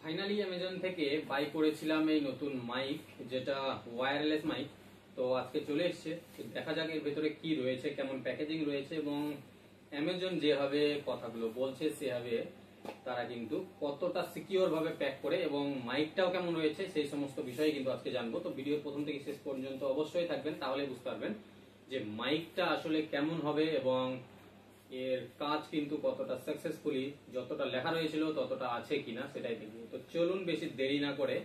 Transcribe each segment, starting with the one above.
Finally Amazon থেকে by করেছিলাম এই নতুন মাইক, যেটা ওয়্যারলেস মাইক। তো আজকে চলে এসেছে, দেখা যাক এর ভেতরে কি রয়েছে, কেমন প্যাকেজিং রয়েছে এবং অ্যামাজন যেভাবে কথাগুলো বলছে সেভাবে তারা কিন্তু কতটা সিকিউর ভাবে প্যাক করে এবং মাইকটাও কেমন রয়েছে সেই সমস্ত বিষয়ে কিন্তু আজকে জানবো। তো ভিডিওর প্রথম থেকে শেষ পর্যন্ত অবশ্যই থাকবেন, তাহলে বুঝতে পারবেন যে মাইকটা আসলে কেমন হবে এবং এর কাজ কিন্তু কতটা সাকসেসফুলি যতটা লেখা রয়েছিল ততটা আছে কিনা সেটাই দেখব। তো চলুন বেশি দেরি না করে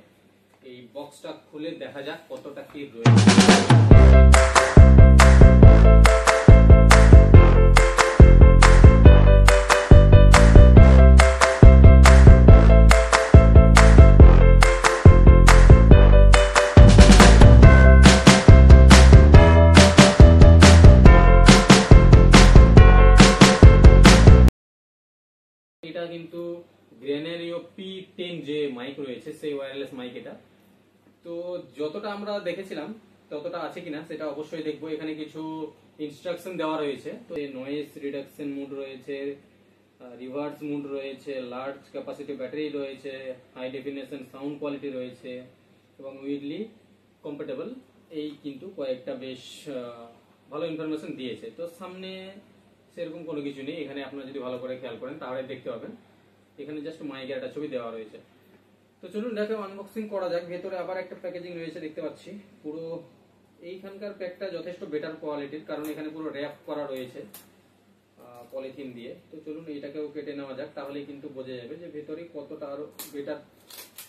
এই বক্সটা খুলে দেখা যাক কতটা কি রয়েছে। এটা কিন্তু গ্রেনেরিও P10 যে মাইক রয়েছে সেই ওয়্যারলেস মাইক এটা। তো যতটা আমরা দেখেছিলাম ততটা আছে কিনা সেটা অবশ্যই দেখবো। এখানে কিছু ইনস্ট্রাকশন দেওয়া রয়েছে। তো নয়েজ রিডাকশন মুড রয়েছে, রিভার্স মুড রয়েছে, লার্জ ক্যাপাসিটি ব্যাটারি রয়েছে, হাই ডেফিনেশন সাউন্ড কোয়ালিটি রয়েছে এবং উইডলি কম্পেটেবল। এই কিন্তু কয়েকটা বেশ ভালো ইনফরমেশন দিয়েছে। তো সামনে সেরকম কোনো কিছু নেই, এখানে আপনারা যদি ভালো করে খেয়াল করেন তাহলে দেখতে পাবেন এখানে জাস্ট মাইকের একটা ছবি দেওয়া রয়েছে। তো চলুন দেখে আনবক্সিং করা যাক। ভেতরে আবার একটা প্যাকেজিং রয়েছে দেখতে পাচ্ছি। পুরো এইখানকার প্যাকটা যথেষ্ট বেটার কোয়ালিটির, কারণ এখানে পুরো র্যাপ করা রয়েছে পলিথিন দিয়ে। তো চলুন এটাকেও কেটে নেওয়া যাক, তাহলে কিন্তু বোঝা যাবে যে ভেতরে কতটা আরো বেটার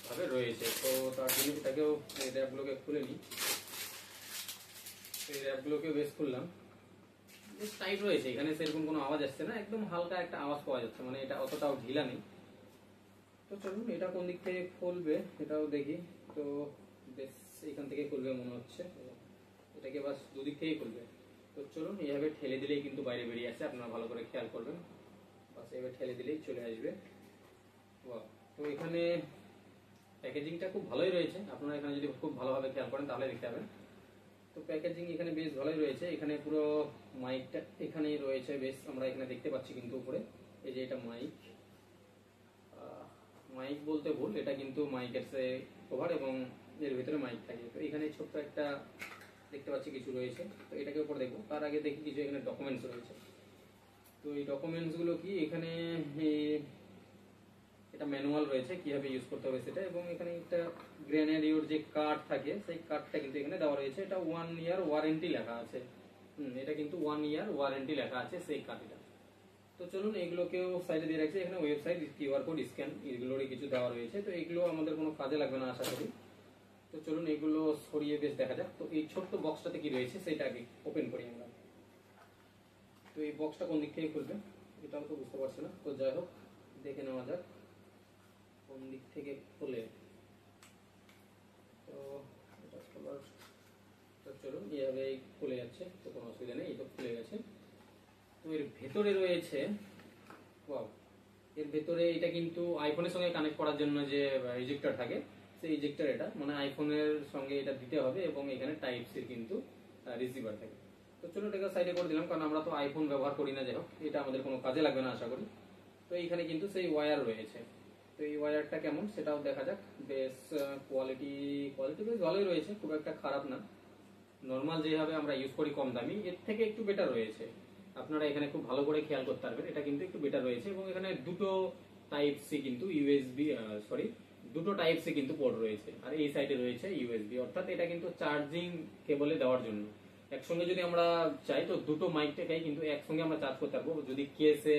ভাবে রয়েছে। তো তার জন্য এটাকেও এই র্যাপগুলোকে খুলে নিই। এই র্যাপগুলোকে বেশ খুললাম, বেশ টাইট রয়েছে। এখানে সেরকম কোনো আওয়াজ আসছে না, একদম হালকা একটা আওয়াজ পাওয়া যাচ্ছে, মানে এটা অতটাও ঢিলা নেই। তো চলুন এটা কোন দিক থেকে খুলবে এটাও দেখি। তো বেশ এখান থেকে খুলবে মনে হচ্ছে, এটাকে বাস দুদিক থেকেই খুলবে। তো চলুন এইভাবে ঠেলে দিলেই কিন্তু বাইরে বেরিয়ে আসে, আপনারা ভালো করে খেয়াল করবেন। বাস এইভাবে ঠেলে দিলেই চলে আসবে। তো এখানে প্যাকেজিংটা খুব ভালোই রয়েছে, আপনারা এখানে যদি খুব ভালোভাবে খেয়াল করেন তাহলে দেখতে পাবেন। তো প্যাকেজিং এখানে বেশ ভালোই রয়েছে। এখানে পুরো মাইকটা এখানেই রয়েছে, বেশ আমরা এখানে দেখতে পাচ্ছি কিন্তু উপরে এই যে এটা মাইক। মাইক বলতে ভুল, এটা কিন্তু মাইকের সে কভার এবং এর ভিতরে মাইক থাকে। তো এখানে ছোট্ট একটা দেখতে পাচ্ছি কিছু রয়েছে, তো এটাকে উপর দেখবো। তার আগে দেখি কিছু এখানে ডকুমেন্টস রয়েছে। তো এই ডকুমেন্টস গুলো কি, এখানে এটা ম্যানুয়াল রয়েছে কিভাবে ইউজ করতে হবে সেটা, এবং এখানে একটা গ্রেনেডিওর যে কার্ড থাকে সেই কার্ডটা কিন্তু এখানে দেওয়া রয়েছে। এটা 1 ইয়ার ওয়ারেন্টি লেখা আছে। এটা কিন্তু 1 ইয়ার ওয়ারেন্টি লেখা আছে সেই কার্ডটা। তো চলুন এগুলোকেও সাইডে দিয়ে রাখছি। এখানে ওয়েবসাইট, কিউআর কোড, স্ক্যান এগুলোরই কিছু দেওয়া রয়েছে। তো এগুলো আমাদের কোনো কাজে লাগবে না আশা করি। তো চলুন এগুলো সরিয়ে বেশ দেখা যাক। তো এই ছোট্ট বক্সটাতে কি রয়েছে সেটা আগে ওপেন করি আমরা। তো এই বক্সটা কোন দিক থেকে খুলবে এটাও তো বুঝতে পারছি না। তো যাই হোক দেখে নেওয়া যাক কোন দিক থেকে খুলে। তো এটা খোলার, তো চলুন এইভাবে খুলে যাচ্ছে, তো কোনো অসুবিধা নেই, এই তো খুলে গেছে। তো এর ভেতরে রয়েছে, ওয়াও, এর ভেতরে এটা কিন্তু আইফোনের সঙ্গে কানেক্ট করার জন্য যে ইজেক্টর থাকে সেই ইজেক্টর, এটা মানে আইফোনের সঙ্গে এটা দিতে হবে এবং এখানে টাইপ সি কিন্তু রিসিভার থাকে। তো চলো এটাকে সাইডে করে দিলাম, কারণ আমরা তো আইফোন ব্যবহার করি না, যাই হোক এটা আমাদের কোনো কাজে লাগবে না আশা করি। তো এইখানে কিন্তু সেই ওয়্যার রয়েছে। তো এই ওয়্যারটা কেমন সেটাও দেখা যাক। বেশ কোয়ালিটি বেশ ভালোই রয়েছে, খুব একটা খারাপ না। নর্মাল যেভাবে আমরা ইউজ করি কম দামি, এর থেকে একটু বেটার রয়েছে। আপনারা এখানে খুব ভালো করে খেয়াল করতে পারবেন, এটা কিন্তু একটু বেটার রয়েছে। এবং এখানে দুটো টাইপ সি কিন্তু দুটো টাইপ সি কিন্তু পোর্ট রয়েছে, আর এই সাইডে রয়েছে ইউএসবি, অর্থাৎ এটা কিন্তু চার্জিং কেবলে দেওয়ার জন্য। একসঙ্গে যদি আমরা চাই তো দুটো মাইকটাকেই কিন্তু একসঙ্গে আমরা চার্জ করতে পারবো। যদি কেসে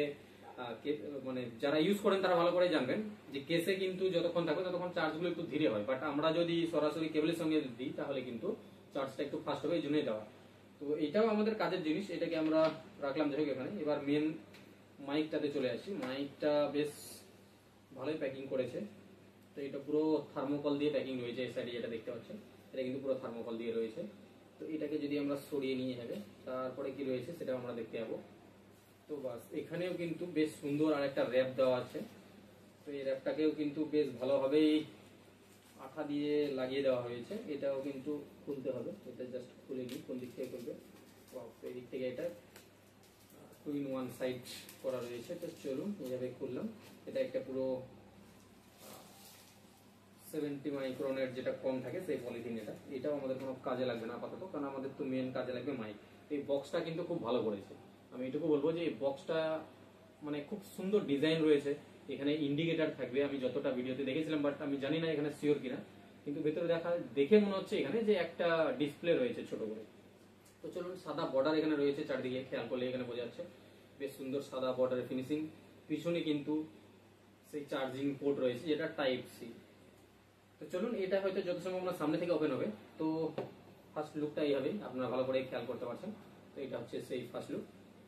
মানে যারা ইউজ করেন তারা ভালো করে জানবেন যে কেসে কিন্তু যতক্ষণ থাকবে ততক্ষণ চার্জগুলো একটু ধীরে হয়, বাট আমরা যদি সরাসরি কেবলের সঙ্গে দিই তাহলে কিন্তু চার্জটা একটু ফাস্ট হবে, এই জন্যই দেওয়া। তো এটাও আমাদের কাজের জিনিস, এটাকে আমরা রাখলাম যাই হোক এখানে। এবার মেন মাইকটাতে চলে আসি। মাইকটা বেশ ভালোই প্যাকিং করেছে। তো এটা পুরো থার্মোকল দিয়ে প্যাকিং রয়েছে। এই সাইডে যেটা দেখতে পাচ্ছেন এটা কিন্তু পুরো থার্মোকল দিয়ে রয়েছে। তো এটাকে যদি আমরা সরিয়ে নিয়ে যাবে তারপরে কি রয়েছে সেটা আমরা দেখতে যাবো। তো বাস এখানেও কিন্তু বেশ সুন্দর আর একটা র্যাপ দেওয়া আছে। তো এই র্যাপটাকেও কিন্তু বেশ ভালোভাবেই আঠা দিয়ে লাগিয়ে দেওয়া হয়েছে। এটাও কিন্তু খুলতে হবে, এটা জাস্ট খুলে নিই কোন দিক থেকে খুলবে। তো এই দিক থেকে এটা 2 in 1 সাইড করা রয়েছে। তো চলুন এইভাবে খুললাম। এটা একটা পুরো 70 মাইক্রনের যেটা কম থাকে সেই পলিথিন, এটাও আমাদের কোনো কাজে লাগবে না আপাতত, কারণ আমাদের তো মেন কাজে লাগবে মাইক। এই বক্সটা কিন্তু খুব ভালো করেছে, আমি এটুকু বলবো যে এই বক্সটা মানে খুব সুন্দর ডিজাইন রয়েছে। এখানে ইন্ডিকেটর থাকবে, আমি যতটা ভিডিওতে দেখেছিলাম, বাট আমি জানি না এখানে শিওর কিনা, কিন্তু ভেতরে দেখে মনে হচ্ছে এখানে যে একটা ডিসপ্লে রয়েছে ছোট করে। তো চলুন, সাদা বর্ডার এখানে রয়েছে চারদিকে, খেয়াল করলে এখানে বোঝা যাচ্ছে বেশ সুন্দর সাদা বর্ডারের ফিনিশিং। পিছনে কিন্তু সেই চার্জিং পোর্ট রয়েছে যেটা টাইপ সি। তো চলুন, এটা হয়তো যত সম্ভব সামনে থেকে ওপেন হবে। তো ফার্স্ট লুকটা এই হবে, আপনারা ভালো করে খেয়াল করতে পারছেন। তো এটা হচ্ছে সেই ফার্স্ট লুক।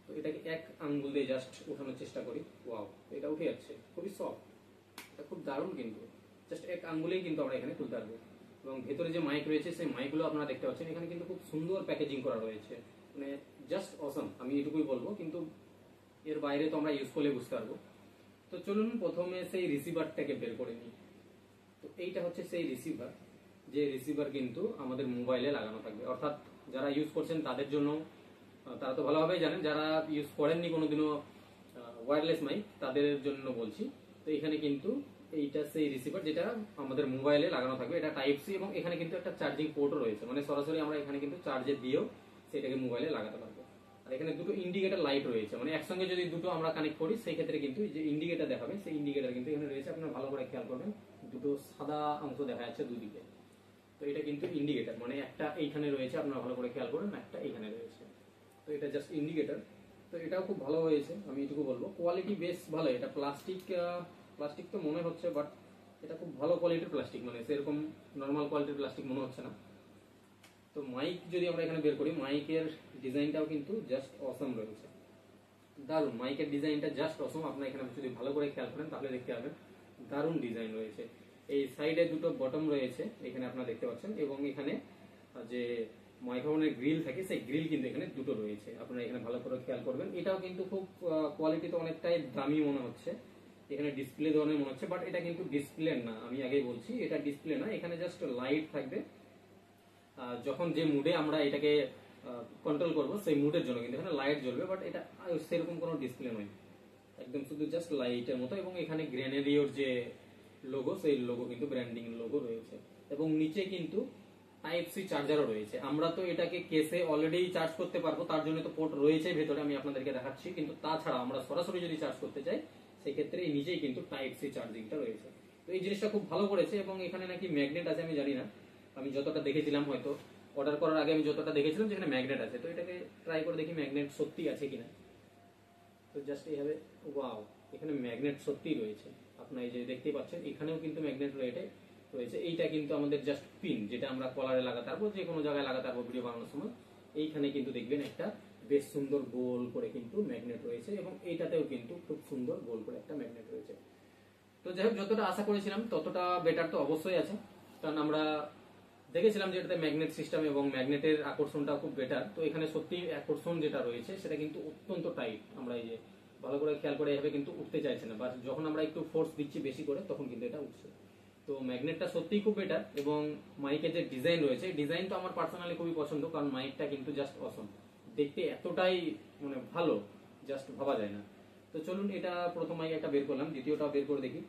তো এটাকে এক আঙ্গুল দিয়ে জাস্ট ওঠানোর চেষ্টা করি। ওয়াও, এটা উঠে যাচ্ছে, খুবই সফট, এটা খুব দারুণ। কিন্তু জাস্ট এক আঙ্গুলেই কিন্তু আমরা এখানে তুলতে পারবো। এবং ভেতরে যে মাইক রয়েছে সেই মাইকগুলো আপনারা দেখতে পাচ্ছেন, এখানে কিন্তু খুব সুন্দর প্যাকেজিং করা রয়েছে, মানে জাস্ট অসম, আমি এটুকুই বলবো। কিন্তু এর বাইরে তো আমরা ইউজ করলে বুঝতে পারবো। তো চলুন প্রথমে সেই রিসিভারটাকে বের করে নিই। তো এইটা হচ্ছে সেই রিসিভার, যে রিসিভার কিন্তু আমাদের মোবাইলে লাগানো থাকবে, অর্থাৎ যারা ইউজ করছেন তাদের জন্য, তারা তো ভালোভাবেই জানেন, যারা ইউজ করেননি কোনোদিনও ওয়্যারলেস মাইক তাদের জন্য বলছি। তো এখানে কিন্তু এইটা সেই রিসিভার যেটা আমাদের মোবাইলে লাগানো থাকবে, এটা টাইপ সি, এবং এখানে কিন্তু একটা চার্জিং পোর্টও রয়েছে, মানে সরাসরি আমরা এখানে কিন্তু চার্জে দিয়েও সেটাকে মোবাইলে লাগাতে পারবো। আর এখানে দুটো ইন্ডিকেটর লাইট রয়েছে, মানে একসঙ্গে যদি দুটো আমরা কানেক্ট করি সেই ক্ষেত্রে কিন্তু যে ইন্ডিকেটর দেখাবে সেই ইন্ডিকেটর কিন্তু এখানে রয়েছে। আপনারা ভালো করে খেয়াল করবেন, দুটো সাদা অংশ দেখা যাচ্ছে দুদিকে। তো এটা কিন্তু ইন্ডিকেটর, মানে একটা এইখানে রয়েছে, আপনারা ভালো করে খেয়াল করবেন, একটা এইখানে রয়েছে। তো এটা জাস্ট ইন্ডিকেটর। তো এটাও খুব ভালো হয়েছে, আমি এটুকু বলবো। কোয়ালিটি বেশ ভালো। এটা প্লাস্টিক তো মনে হচ্ছে, বাট এটা খুব ভালো কোয়ালিটির প্লাস্টিক, মানে সেরকম নর্মাল কোয়ালিটির প্লাস্টিক মনে হচ্ছে না। তো মাইক যদি আমরা এখানে বের করি, মাইকের ডিজাইনটাও কিন্তু জাস্ট অসম রয়েছে, দারুণ। মাইকের ডিজাইনটা জাস্ট অসম, আপনারা এখানে যদি ভালো করে খেয়াল করেন তাহলে দেখতে পাবেন দারুণ ডিজাইন রয়েছে। এই সাইডে দুটো বটম রয়েছে, এখানে আপনারা দেখতে পাচ্ছেন, এবং এখানে যে মাইক্রোফোনের গ্রিল থাকে সেই গ্রিল কিন্তু এখানে দুটো রয়েছে, আপনারা এখানে ভালো করে খেয়াল করবেন। এটাও কিন্তু খুব কোয়ালিটি তো অনেকটাই দামি মনে হচ্ছে, এখানে ডিসপ্লে ধরনের মনে হচ্ছে, বাট এটা কিন্তু ডিসপ্লে না, আমি আগেই বলছি এটা ডিসপ্লে না। এখানে জাস্ট লাইট থাকবে, যখন যে মুডে আমরা এটাকে কন্ট্রোল করব সেই মুডের জন্য কিন্তু এখানে লাইট জ্বলবে, বাট এটা সেরকম কোনো ডিসপ্লে নয়, একদম শুধু জাস্ট লাইটের মতো। এবং এখানে গ্রেনেডিওর যে লোগো সেই লোগো কিন্তু ব্র্যান্ডিং লোগো রয়েছে, এবং নিচে কিন্তু টাইপ সি চার্জারও রয়েছে। আমরা তো এটাকে কেসে অলরেডি চার্জ করতে পারবো, তার জন্য তো পোর্ট রয়েছে ভেতরে, আমি আপনাদেরকে দেখাচ্ছি। কিন্তু তাছাড়া আমরা সরাসরি যদি চার্জ করতে চাই সেক্ষেত্রে এই নিচেই কিন্তু টাইপ সি চার্জিংটা রয়েছে। তো এই জিনিসটা খুব ভালো করেছে। এবং এখানে নাকি ম্যাগনেট আছে, আমি জানি না, আমি যতটা দেখেছিলাম, হয়তো অর্ডার করার আগে আমি যতটা দেখেছিলাম যেখানে ম্যাগনেট আছে। তো এটাকে ট্রাই করে দেখি ম্যাগনেট সত্যি আছে কিনা। তো জাস্ট এইভাবে, ওয়াও, এখানে ম্যাগনেট সত্যিই রয়েছে। আপনারা এই যে দেখতেই পাচ্ছেন, এখানেও কিন্তু ম্যাগনেট রয়েছে। এইটা কিন্তু আমাদের জাস্ট পিন, যেটা আমরা কলারে লাগাতে পারবো, যে কোনো জায়গায় লাগাতে পারবো ভিডিও বানানোর সময়। এইখানে কিন্তু দেখবেন একটা বেশ সুন্দর গোল করে কিন্তু ম্যাগনেট রয়েছে, এবং এইটাতেও কিন্তু খুব সুন্দর গোল করে একটা ম্যাগনেট রয়েছে। তো যাই হোক, যতটা আশা করেছিলাম ততটা বেটার তো অবশ্যই আছে, কারণ আমরা দেখেছিলাম যে এটাতে ম্যাগনেট সিস্টেম এবং ম্যাগনেটের আকর্ষণটা খুব বেটার। তো এখানে সত্যি আকর্ষণ যেটা রয়েছে সেটা কিন্তু অত্যন্ত টাইট, আমরা এই যে ভালো করে খেয়াল করে এভাবে কিন্তু উঠতে চাইছে না, বাট যখন আমরা একটু ফোর্স দিচ্ছি বেশি করে তখন কিন্তু এটা উঠছে। তো ম্যাগনেটটা সত্যিই খুব বেটার। এবং মাইকের যে ডিজাইন রয়েছে, ডিজাইন তো আমার পার্সোনালি খুবই পছন্দ, কারণ মাইকটা কিন্তু জাস্ট অসম, দেখতে এতটাই মানে ভালো, জাস্ট ভাবা যায় না। তো চলুন, এটা প্রথম মাইক একটা বের করলাম, দ্বিতীয়টাও বের করে দেখি।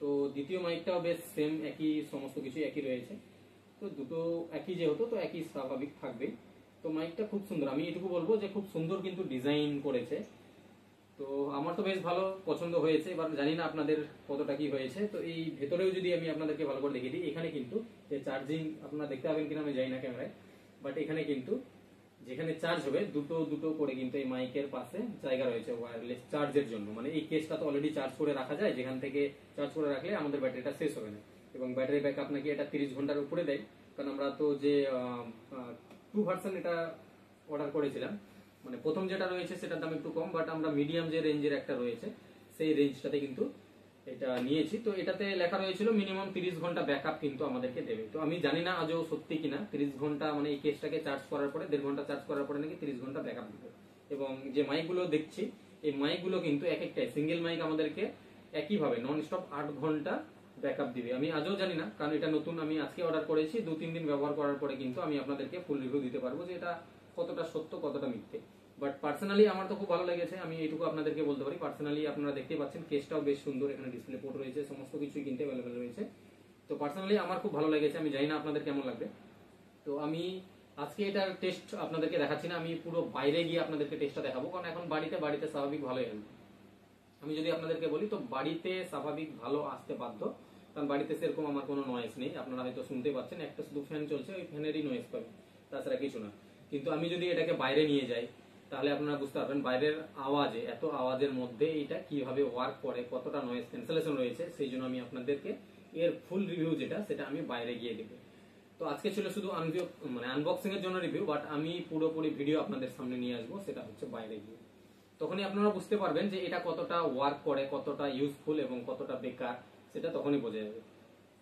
তো দ্বিতীয় মাইকটাও বেশ সেম, একই, সমস্ত কিছু একই রয়েছে। তো দুটো একই যেহেতু, তো একই স্বাভাবিক থাকবে। তো মাইকটা খুব সুন্দর, আমি এটুকু বলবো যে খুব সুন্দর কিন্তু ডিজাইন করেছে। তো আমার তো বেশ ভালো পছন্দ হয়েছে, এবার জানি না আপনাদের কতটা কি হয়েছে। তো এই ভেতরেও যদি আমি আপনাদেরকে ভালো করে দেখিয়ে দিই, এখানে কিন্তু যে চার্জিং আপনারা দেখতে পাবেন কিনা আমি জানি না ক্যামেরায়, বাট এখানে কিন্তু যেখানে চার্জ হবে দুটো দুটো করে কিন্তু এই মাইকের পাশে জায়গা রয়েছে ওয়্যারলেস চার্জের জন্য। মানে এই কেসটা তো অলরেডি চার্জ করে রাখা যায়, যেখান থেকে চার্জ করে রাখলে আমাদের ব্যাটারিটা শেষ হবে না। এবং ব্যাটারি ব্যাকআপ নাকি এটা 30 ঘন্টার উপরে দেয়, কারণ আমরা তো যে 2 ভার্সন এটা অর্ডার করেছিলাম, মানে প্রথম যেটা রয়েছে সেটার দাম একটু কম, বাট আমরা মিডিয়াম যে রেঞ্জের একটা রয়েছে সেই রেঞ্জটাতে কিন্তু এটা নিয়েছি। তো এটাতে লেখা রয়েছিল মিনিমাম 30 ঘন্টা ব্যাকআপ কিন্তু আমাদেরকে দেবে। তো আমি জানি না আজও সত্যি কিনা, 30 ঘন্টা মানে এই কেসটাকে চার্জ করার পরে 1.5 ঘন্টা চার্জ করার পরে নাকি 30 ঘন্টা ব্যাকআপ দিবে। এবং যে মাইকগুলো দেখছি এই মাইকগুলো কিন্তু এক একটাই সিঙ্গেল মাইক আমাদেরকে একইভাবে নন স্টপ 8 ঘন্টা ব্যাকআপ দিবে। আমি আজও জানি না, কারণ এটা নতুন, আমি আজকে অর্ডার করেছি, 2-3 দিন ব্যবহার করার পরে কিন্তু আমি আপনাদেরকে ফুল রিভিউ দিতে পারবো যে এটা কতটা সত্য কতটা মিথ্যে। বাট পার্সোনালি আমার তো খুব ভালো লেগেছে, আমি এইটুকু আপনাদেরকে বলতে পারি। পার্সোনালি আপনারা দেখতে পাচ্ছেন কেসটাও বেশ সুন্দর, এখানে ডিসপ্লে পোর্ট রয়েছে, সমস্ত কিছুই কিন্তু অ্যাভেলেবেল রয়েছে। তো পার্সোনালি আমার খুব ভালো লেগেছে, আমি জানি না আপনাদের কেমন লাগবে। তো আমি আজকে এটার টেস্ট আপনাদেরকে দেখাচ্ছি না, আমি পুরো বাইরে গিয়ে আপনাদেরকে টেস্টটা দেখাবো, কারণ এখন বাড়িতে স্বাভাবিক ভালোই আসবে। আমি যদি আপনাদেরকে বলি তো বাড়িতে স্বাভাবিক ভালো আসতে বাধ্য, কারণ বাড়িতে সেরকম আমার কোনো নয়েজ নেই, আপনারা হয়তো শুনতে পাচ্ছেন, একটা শুধু ফ্যান চলছে, ওই ফ্যানেরই নয়েজ পাবে, তাছাড়া কিছু না। কিন্তু আমি যদি এটাকে বাইরে নিয়ে যাই তাহলে আপনারা বুঝতে পারবেন বাইরের আওয়াজে, এত আওয়াজের মধ্যে এটা কিভাবে ওয়ার্ক করে, কতটা নয়েজ ক্যান্সেলেশন রয়েছে। সেই জন্য আমি আপনাদেরকে এর ফুল রিভিউ যেটা সেটা আমি বাইরে গিয়ে দেবো। তো আজকে ছিল শুধু আনবক্সিং এর জন্য রিভিউ, বাট আমি পুরোপুরি ভিডিও আপনাদের সামনে নিয়ে আসবো, সেটা হচ্ছে বাইরে গিয়ে। তখনই আপনারা বুঝতে পারবেন যে এটা কতটা ওয়ার্ক করে, কতটা ইউজফুল এবং কতটা বেকার, সেটা তখনই বোঝা যাবে।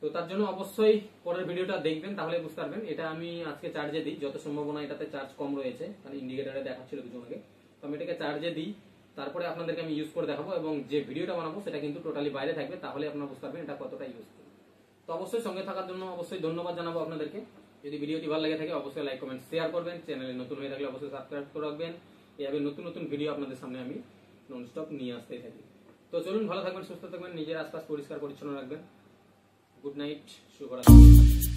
তো তার জন্য অবশ্যই পরের ভিডিওটা দেখবেন, তাহলে বুঝতে পারবেন। এটা আমি আজকে চার্জে দিই, যত সম্ভাবনা এটাতে চার্জ কম রয়েছে, কারণ ইন্ডিকেটারে দেখাচ্ছিল দুজন আগে। তো আমি এটাকে চার্জে দিই, তারপরে আপনাদেরকে আমি ইউজ করে দেখাবো, এবং যে ভিডিওটা বানাবো সেটা কিন্তু টোটালি বাইরে থাকবে, তাহলে আপনারা বুঝতে পারবেন এটা কতটা ইউজফুল। তো অবশ্যই সঙ্গে থাকার জন্য অবশ্যই ধন্যবাদ জানাবো আপনাদেরকে। যদি ভিডিওটি ভালো লাগে থাকে অবশ্যই লাইক কমেন্ট শেয়ার করবেন, চ্যানেলে নতুন হয়ে থাকলে অবশ্যই সাবস্ক্রাইব করে রাখবেন। এইভাবে নতুন নতুন ভিডিও আপনাদের সামনে আমি ননস্টপ নিয়ে আসতেই থাকি। তো চলুন, ভালো থাকবেন, সুস্থ থাকবেন, নিজের আশপাশ পরিষ্কার পরিচ্ছন্ন রাখবেন। গুড নাইট, শুভরাত্রি।